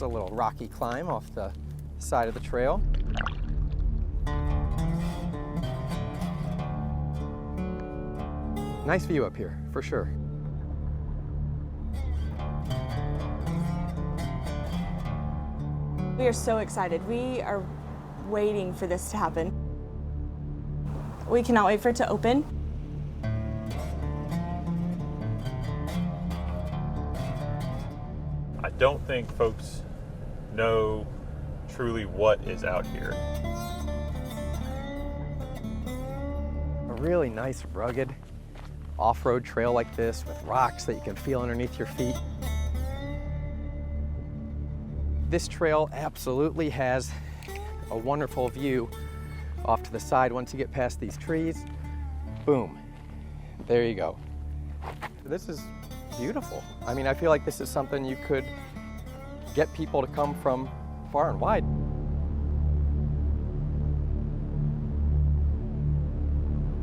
Just a little rocky climb off the side of the trail. Nice view up here, for sure. We are so excited. We are waiting for this to happen. We cannot wait for it to open. I don't think folks know truly what is out here. A really nice, rugged off-road trail like this with rocks that you can feel underneath your feet. This trail absolutely has a wonderful view off to the side. Once you get past these trees, boom, there you go. This is beautiful. I mean, I feel like this is something you could get people to come from far and wide.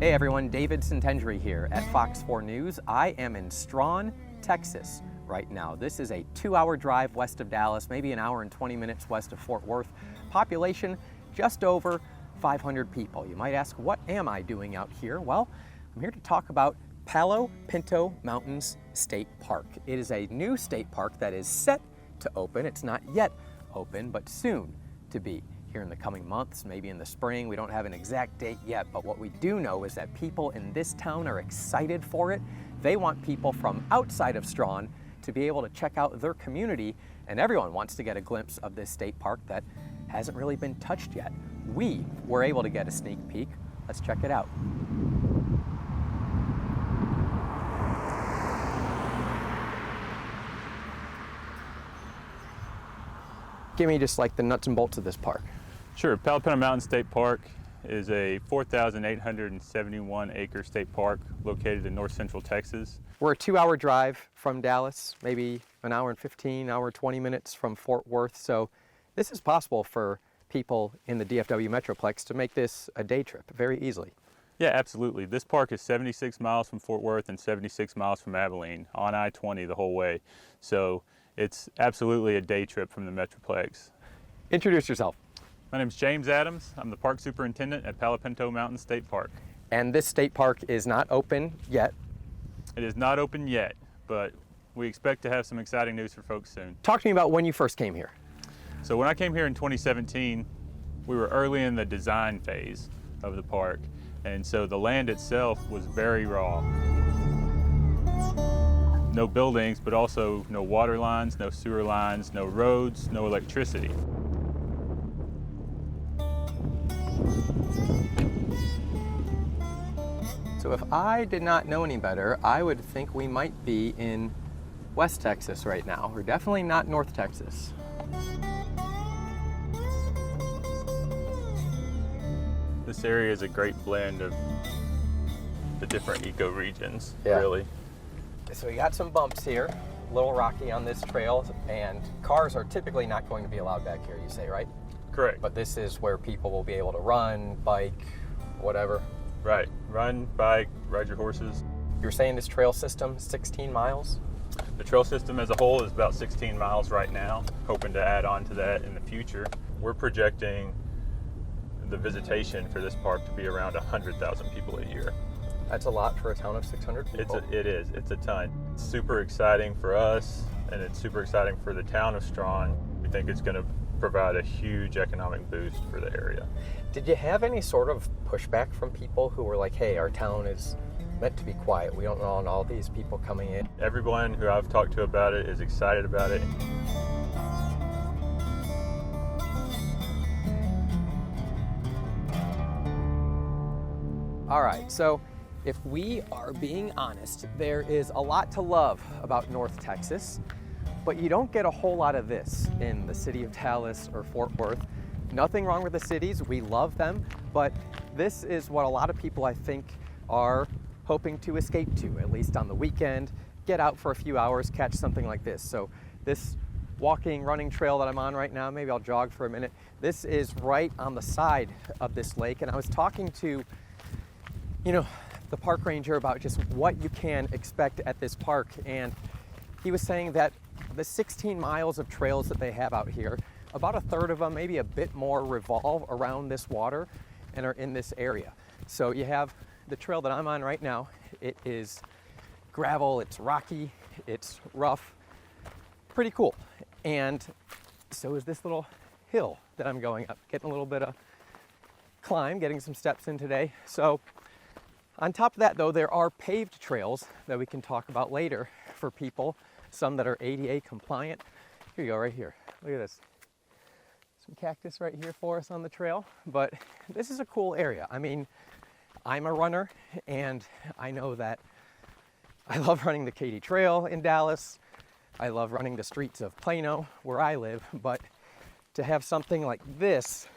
Hey everyone, David Sentendrey here at Fox 4 News. I am in Strawn, Texas right now. This is a 2-hour drive west of Dallas, maybe an hour and 20 minutes west of Fort Worth. Population just over 500 people. You might ask, what am I doing out here? Well, I'm here to talk about Palo Pinto Mountains State Park. It is a new state park that is set to open. It's not yet open, but soon to be. Here in the coming months, maybe in the spring. We don't have an exact date yet, but what we do know is that people in this town are excited for it. They want people from outside of Strawn to be able to check out their community, and everyone wants to get a glimpse of this state park that hasn't really been touched yet. We were able to get a sneak peek. Let's check it out. Give me just like the nuts and bolts of this park. Sure, Palo Pinto Mountain State Park is a 4,871 acre state park located in north central Texas. We're a 2-hour drive from Dallas, maybe an hour and 15, hour 20 minutes from Fort Worth. So this is possible for people in the DFW Metroplex to make this a day trip very easily. Yeah, absolutely. This park is 76 miles from Fort Worth and 76 miles from Abilene on I-20 the whole way. So it's absolutely a day trip from the Metroplex. Introduce yourself. My name is James Adams. I'm the park superintendent at Palo Pinto Mountain State Park. And this state park is not open yet. It is not open yet, but we expect to have some exciting news for folks soon. Talk to me about when you first came here. So when I came here in 2017, we were early in the design phase of the park. And so the land itself was very raw. No buildings, but also no water lines, no sewer lines, no roads, no electricity. So if I did not know any better, I would think we might be in West Texas right now. We're definitely not North Texas. This area is a great blend of the different ecoregions, Yeah. really. So we got some bumps here, a little rocky on this trail, and cars are typically not going to be allowed back here, you say, right? Correct. But this is where people will be able to run, bike, whatever. Right. Run, bike, ride your horses. You're saying this trail system, 16 miles? The trail system as a whole is about 16 miles right now, hoping to add on to that in the future. We're projecting the visitation for this park to be around 100,000 people a year. That's a lot for a town of 600 people. It is. It's a ton. It's super exciting for us, and it's super exciting for the town of Strawn. We think it's going to provide a huge economic boost for the area. Did you have any sort of pushback from people who were like, hey, our town is meant to be quiet. We don't want all these people coming in. Everyone who I've talked to about it is excited about it. All right, so if we are being honest, there is a lot to love about North Texas, but you don't get a whole lot of this in the city of Dallas or Fort Worth. Nothing wrong with the cities, we love them, but this is what a lot of people, I think, are hoping to escape to, at least on the weekend, get out for a few hours, catch something like this. So this walking, running trail that I'm on right now, maybe I'll jog for a minute. This is right on the side of this lake, and I was talking to, the park ranger about just what you can expect at this park, and he was saying that the 16 miles of trails that they have out here, about a third of them, maybe a bit more, revolve around this water and are in this area. So you have the trail that I'm on right now. It is gravel, it's rocky, it's rough, pretty cool. And so is this little hill that I'm going up, getting a little bit of climb, getting some steps in today. So on top of that though, there are paved trails that we can talk about later for people, some that are ADA compliant. Here you go, right here. Look at this. Some cactus right here for us on the trail, but this is a cool area. I mean, I'm a runner and I know that I love running the Katy Trail in Dallas. I love running the streets of Plano where I live, but to have something like this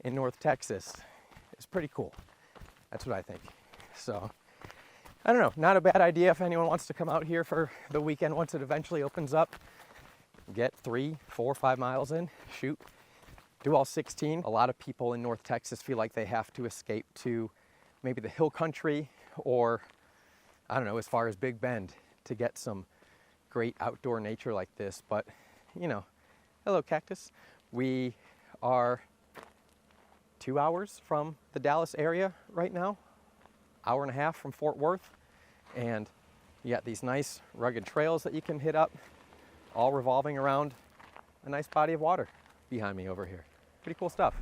in North Texas is pretty cool. That's what I think. So, I don't know, not a bad idea if anyone wants to come out here for the weekend once it eventually opens up. Get 3, 4, 5 miles in, shoot, do all 16. A lot of people in North Texas feel like they have to escape to maybe the hill country or, I don't know, as far as Big Bend to get some great outdoor nature like this. But, you know, hello cactus. We are 2 hours from the Dallas area right now, hour and a half from Fort Worth, and you got these nice rugged trails that you can hit up, all revolving around a nice body of water behind me over here. Pretty cool stuff.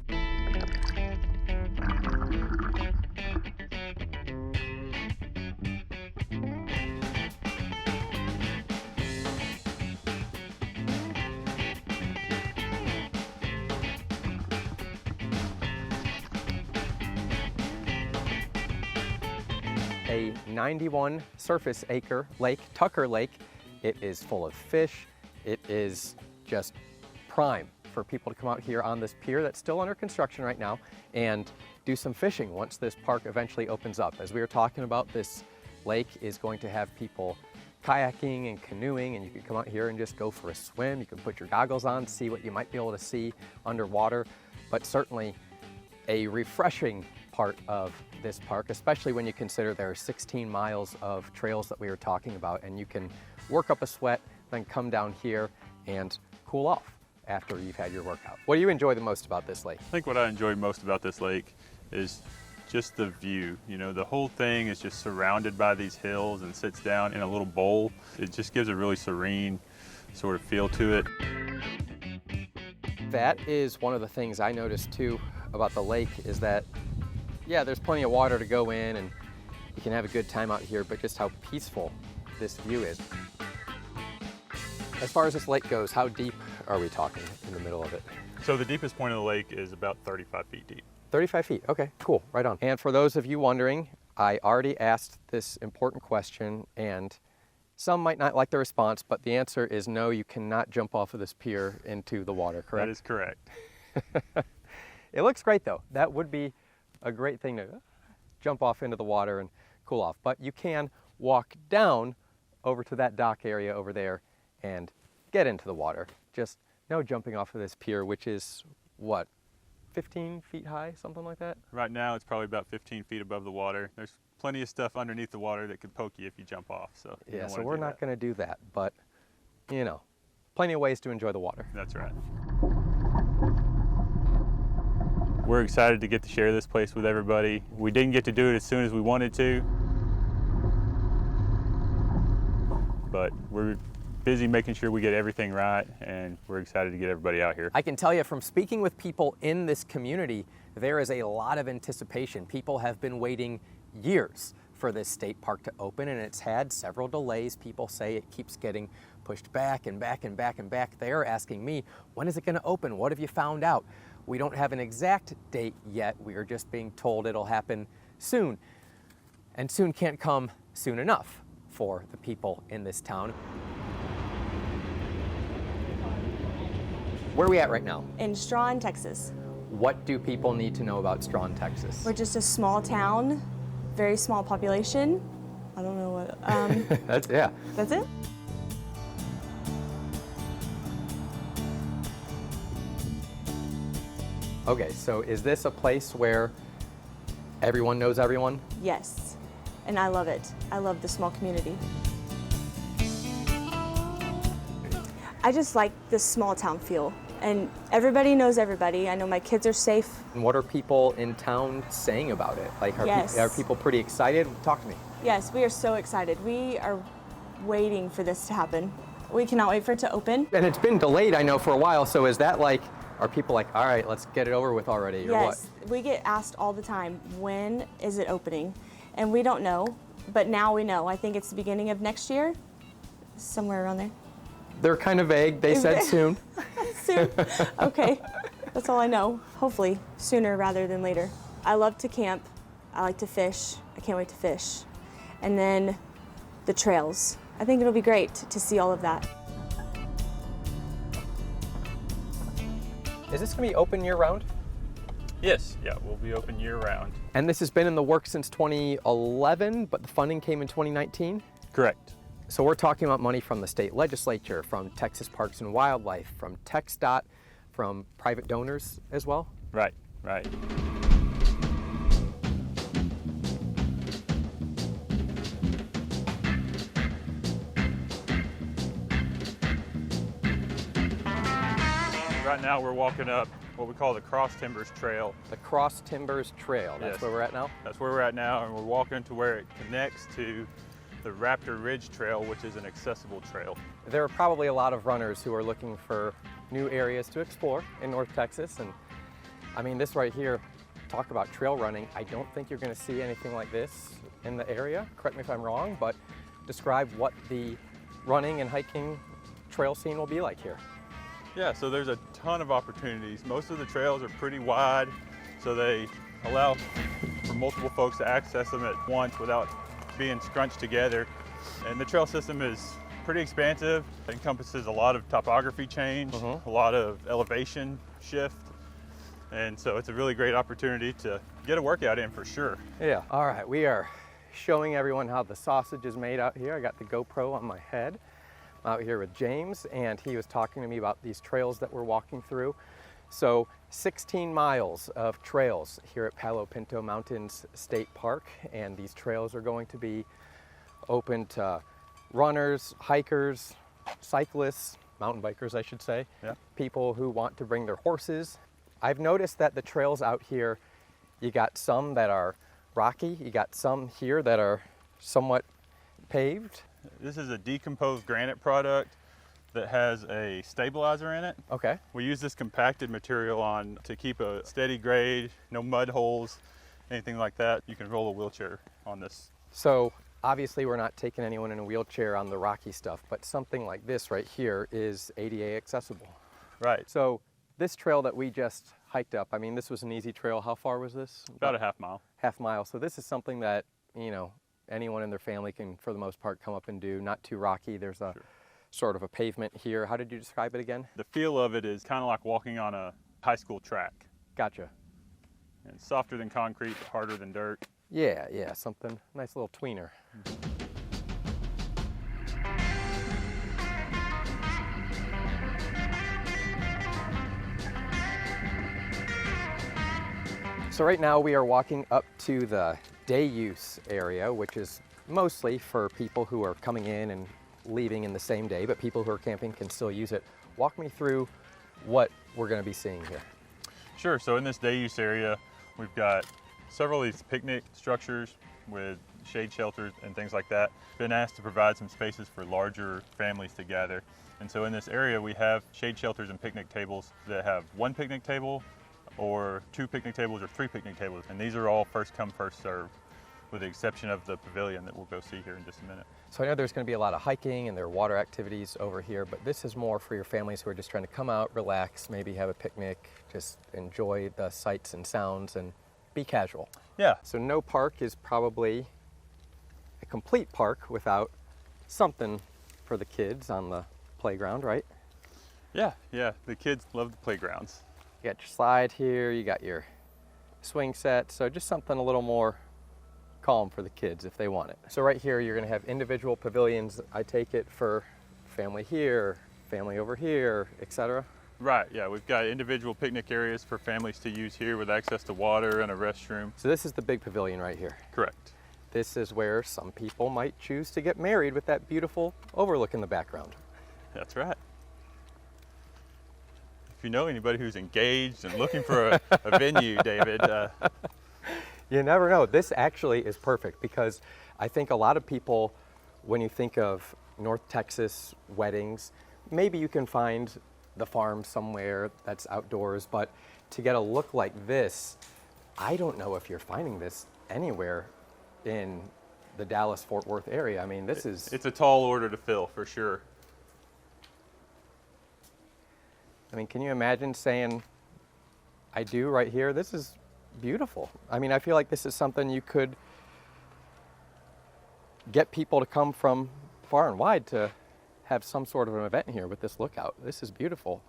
A 91 surface acre lake, Tucker Lake. It is full of fish. It is just prime for people to come out here on this pier that's still under construction right now and do some fishing once this park eventually opens up. As we were talking about, this lake is going to have people kayaking and canoeing, and you can come out here and just go for a swim. You can put your goggles on, see what you might be able to see underwater, but certainly a refreshing part of this park, especially when you consider there are 16 miles of trails that we were talking about, and you can work up a sweat, then come down here and cool off after you've had your workout. What do you enjoy the most about this lake? I think what I enjoy most about this lake is just the view. You know, the whole thing is just surrounded by these hills and sits down in a little bowl. It just gives a really serene sort of feel to it. That is one of the things I noticed too about the lake, is that, yeah, there's plenty of water to go in and you can have a good time out here, but just how peaceful this view is. As far as this lake goes, how deep are we talking in the middle of it? So the deepest point of the lake is about 35 feet deep. 35 feet, okay, cool, right on. And for those of you wondering, I already asked this important question, and some might not like the response, but the answer is no, you cannot jump off of this pier into the water, correct? That is correct. It looks great though. That would be a great thing to jump off into the water and cool off. But you can walk down over to that dock area over there and get into the water. Just no jumping off of this pier, which is what, 15 feet high, something like that? Right now it's probably about 15 feet above the water. There's plenty of stuff underneath the water that could poke you if you jump off. So yeah, so we're not going to do that, but you know, plenty of ways to enjoy the water. That's right. We're excited to get to share this place with everybody. We didn't get to do it as soon as we wanted to, but we're busy making sure we get everything right, and we're excited to get everybody out here. I can tell you from speaking with people in this community, there is a lot of anticipation. People have been waiting years for this state park to open, and it's had several delays. People say it keeps getting pushed back and back and back and back. They're asking me, when is it going to open? What have you found out? We don't have an exact date yet. We are just being told it'll happen soon. And soon can't come soon enough for the people in this town. Where are we at right now? In Strawn, Texas. What do people need to know about Strawn, Texas? We're just a small town, very small population. I don't know what, That's it? Okay, so is this a place where everyone knows everyone? Yes, and I love it. I love the small community. I just like this small town feel, and everybody knows everybody. I know my kids are safe. And what are people in town saying about it? Like, Yes. are people pretty excited? Talk to me. Yes, we are so excited. We are waiting for this to happen. We cannot wait for it to open. And it's been delayed, I know, for a while. So is that like, are people like, all right, let's get it over with already, or Yes, what? we get asked all the time, when is it opening? And we don't know, but now we know. I think it's the beginning of next year, somewhere around there. They're kind of vague. They said soon. Soon. Okay, that's all I know. Hopefully sooner rather than later. I love to camp. I like to fish. I can't wait to fish. And then the trails. I think it'll be great to see all of that. Is this going to be open year round? Yes, yeah, we'll be open year round. And this has been in the works since 2011, but the funding came in 2019? Correct. So we're talking about money from the state legislature, from Texas Parks and Wildlife, from TxDOT, from private donors as well? Right, right. Right now we're walking up what we call the Cross Timbers Trail. The Cross Timbers Trail, that's Yes. where we're at now? That's where we're at now, and we're walking to where it connects to the Raptor Ridge Trail, which is an accessible trail. There are probably a lot of runners who are looking for new areas to explore in North Texas. And I mean, this right here, talk about trail running. I don't think you're going to see anything like this in the area. Correct me if I'm wrong, but describe what the running and hiking trail scene will be like here. Yeah, so there's a ton of opportunities. Most of the trails are pretty wide, so they allow for multiple folks to access them at once without being scrunched together. And the trail system is pretty expansive. It encompasses a lot of topography change, a lot of elevation shift. And so it's a really great opportunity to get a workout in for sure. Yeah. All right, we are showing everyone how the sausage is made out here. I got the GoPro on my head. I'm out here with James, and he was talking to me about these trails that we're walking through. So 16 miles of trails here at Palo Pinto Mountains State Park, and these trails are going to be open to runners, hikers, cyclists, mountain bikers, I should say, people who want to bring their horses. I've noticed that the trails out here, you got some that are rocky, you got some here that are somewhat paved. This is a decomposed granite product that has a stabilizer in it. Okay. We use this compacted material on to keep a steady grade, no mud holes, anything like that. You can roll a wheelchair on this. So obviously we're not taking anyone in a wheelchair on the rocky stuff, but something like this right here is ADA accessible. Right. So this trail that we just hiked up, I mean, this was an easy trail. How far was this? About a half mile. Half mile. So this is something that, you know, anyone in their family can, for the most part, come up and do. Not too rocky. There's a sort of a pavement here. How did you describe it again? The feel of it is kind of like walking on a high school track. Gotcha. And it's softer than concrete, but harder than dirt. Yeah, yeah, something, nice little tweener. So right now we are walking up to the day use area, which is mostly for people who are coming in and leaving in the same day, but people who are camping can still use it. Walk me through what we're going to be seeing here. Sure, so in this day use area, we've got several of these picnic structures with shade shelters and things like that. Been asked to provide some spaces for larger families to gather. And so in this area, we have shade shelters and picnic tables that have one picnic table or two picnic tables or three picnic tables. And these are all first come, first serve, with the exception of the pavilion that we'll go see here in just a minute. So I know there's going to be a lot of hiking and there are water activities over here, but this is more for your families who are just trying to come out, relax, maybe have a picnic, just enjoy the sights and sounds and be casual. Yeah. So no park is probably a complete park without something for the kids on the playground, right? Yeah, yeah. The kids love the playgrounds. You got your slide here, you got your swing set, so just something a little more calm for the kids if they want it. So right here, you're going to have individual pavilions, I take it, for family here, family over here, etc. Right, yeah. We've got individual picnic areas for families to use here with access to water and a restroom. So this is the big pavilion right here. Correct. This is where some people might choose to get married with that beautiful overlook in the background. That's right. you know anybody who's engaged and looking for a venue, David. You never know. This actually is perfect because I think a lot of people, when you think of North Texas weddings, maybe you can find the farm somewhere that's outdoors, but to get a look like this, I don't know if you're finding this anywhere in the Dallas-Fort Worth area. I mean, It's a tall order to fill, for sure. I mean, can you imagine saying, I do right here? This is beautiful. I mean, I feel like this is something you could get people to come from far and wide to have some sort of an event here with this lookout. This is beautiful.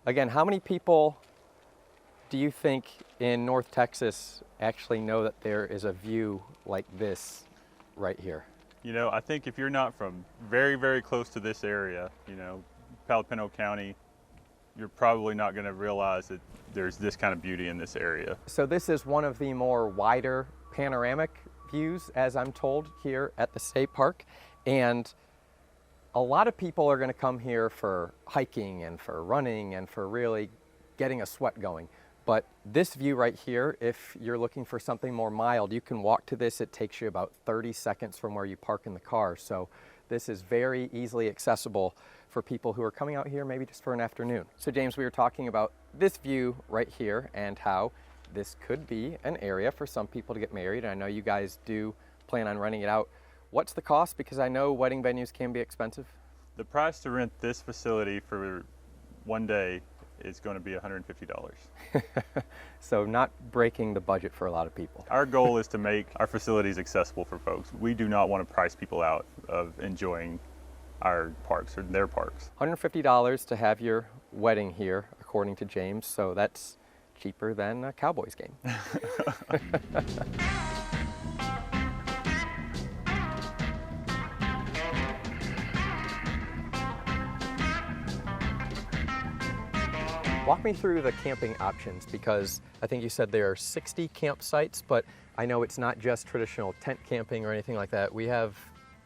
Again, how many people do you think in North Texas actually know that there is a view like this right here? You know, I think if you're not from very, very close to this area, you know, Palo Pinto County, you're probably not going to realize that there's this kind of beauty in this area. So this is one of the more wider panoramic views, as I'm told, here at the state park. And a lot of people are going to come here for hiking and for running and for really getting a sweat going. But this view right here, if you're looking for something more mild, you can walk to this. It takes you about 30 seconds from where you park in the car. So this is very easily accessible for people who are coming out here maybe just for an afternoon. So James, we were talking about this view right here and how this could be an area for some people to get married. And I know you guys do plan on renting it out. What's the cost? Because I know wedding venues can be expensive. The price to rent this facility for one day is going to be $150. So not breaking the budget for a lot of people. Our goal is to make our facilities accessible for folks. We do not want to price people out of enjoying our parks or their parks. $150 to have your wedding here, according to James, so that's cheaper than a Cowboys game. Walk me through the camping options, because I think you said there are 60 campsites, but I know it's not just traditional tent camping or anything like that. We have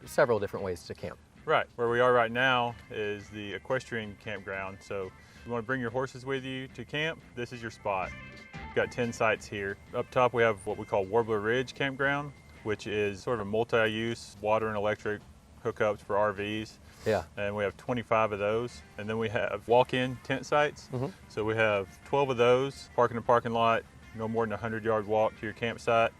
several different ways to camp. Right, where we are right now is the equestrian campground. So if you want to bring your horses with you to camp, this is your spot. We've got 10 sites here. Up top we have what we call Warbler Ridge Campground, which is sort of a multi-use water and electric hookups for RVs. Yeah. And we have 25 of those. And then we have walk-in tent sites. So we have 12 of those, park in the parking lot, no more than a 100-yard walk to your campsite.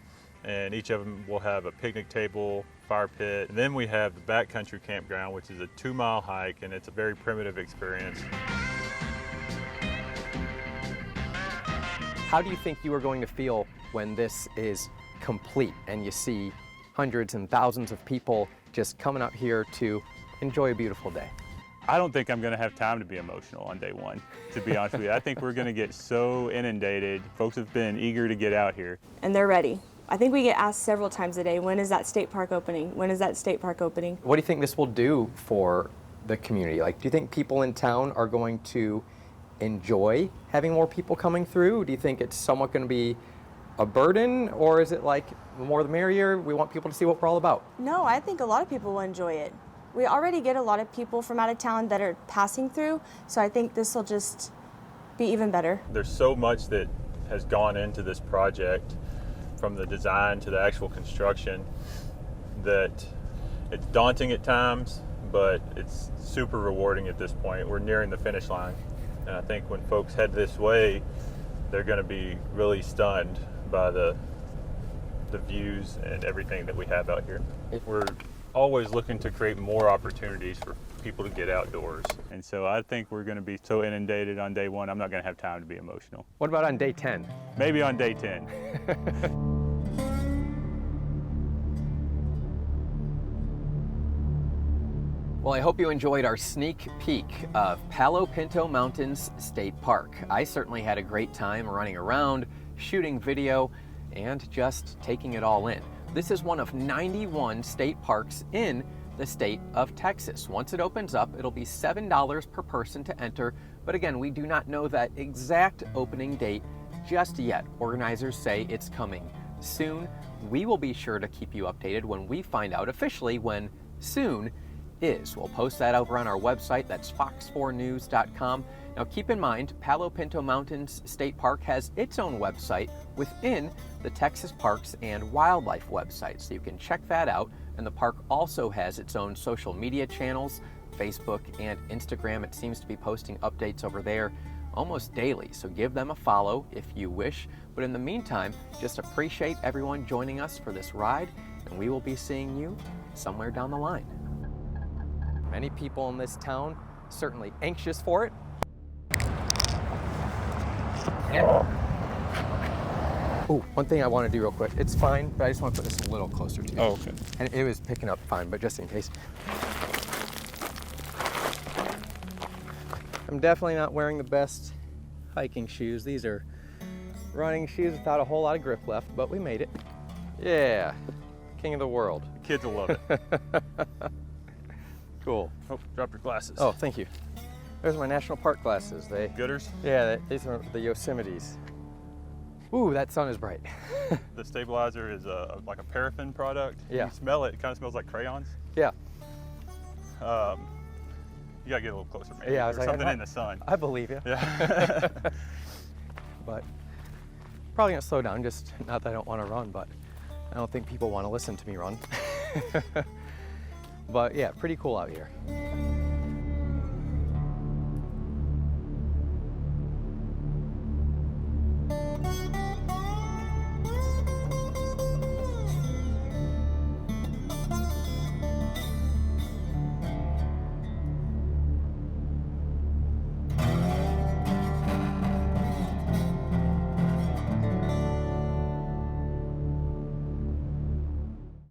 And each of them will have a picnic table, fire pit. And then we have the backcountry campground, which is a 2-mile hike, and it's a very primitive experience. How do you think you are going to feel when this is complete and you see hundreds and thousands of people just coming out here to enjoy a beautiful day? I don't think I'm going to have time to be emotional on day one, to be honest with you. I think we're going to get so inundated. Folks have been eager to get out here. And they're ready. I think we get asked several times a day, when is that state park opening? When is that state park opening? What do you think this will do for the community? Like, do you think people in town are going to enjoy having more people coming through? Do you think it's somewhat going to be a burden, or is it like the more the merrier? We want people to see what we're all about. No, I think a lot of people will enjoy it. We already get a lot of people from out of town that are passing through, so I think this will just be even better. There's so much that has gone into this project, from the design to the actual construction, that it's daunting at times, but it's super rewarding at this point. We're nearing the finish line, and I think when folks head this way, they're going to be really stunned by the views and everything that we have out here. We're always looking to create more opportunities for people to get outdoors, and so I think we're going to be so inundated on day one, I'm not going to have time to be emotional. What about on day 10? Maybe on day 10. Well, I hope you enjoyed our sneak peek of Palo Pinto Mountains State Park. I certainly had a great time running around, shooting video, and just taking it all in. This is one of 91 state parks in the state of Texas. Once it opens up, it'll be $7 per person to enter. But again, we do not know that exact opening date just yet. Organizers say it's coming soon. We will be sure to keep you updated when we find out officially when soon is. We'll post that over on our website. That's fox4news.com. Now keep in mind, Palo Pinto Mountains State Park has its own website within the Texas Parks and Wildlife website, so you can check that out. And the park also has its own social media channels, Facebook and Instagram. It seems to be posting updates over there almost daily, so give them a follow if you wish. But in the meantime, just appreciate everyone joining us for this ride, and we will be seeing you somewhere down the line. Many people in this town certainly anxious for it. Oh, one thing I want to do real quick. It's fine, but I just want to put this a little closer to you. Oh, okay. And it was picking up fine, but just in case. I'm definitely not wearing the best hiking shoes. These are running shoes without a whole lot of grip left, but we made it. Yeah, king of the world. The kids will love it. Cool. Oh, drop your glasses. Oh, thank you. There's my national park glasses. Gooders? Yeah, these are the Yosemites. Ooh, that sun is bright. The stabilizer is like a paraffin product. Yeah. You smell it, it kind of smells like crayons. Yeah. You gotta get a little closer, maybe. Yeah, I was or like, something in the sun. I believe you. Yeah. But probably gonna slow down, just not that I don't want to run, but I don't think people want to listen to me run. But yeah, pretty cool out here.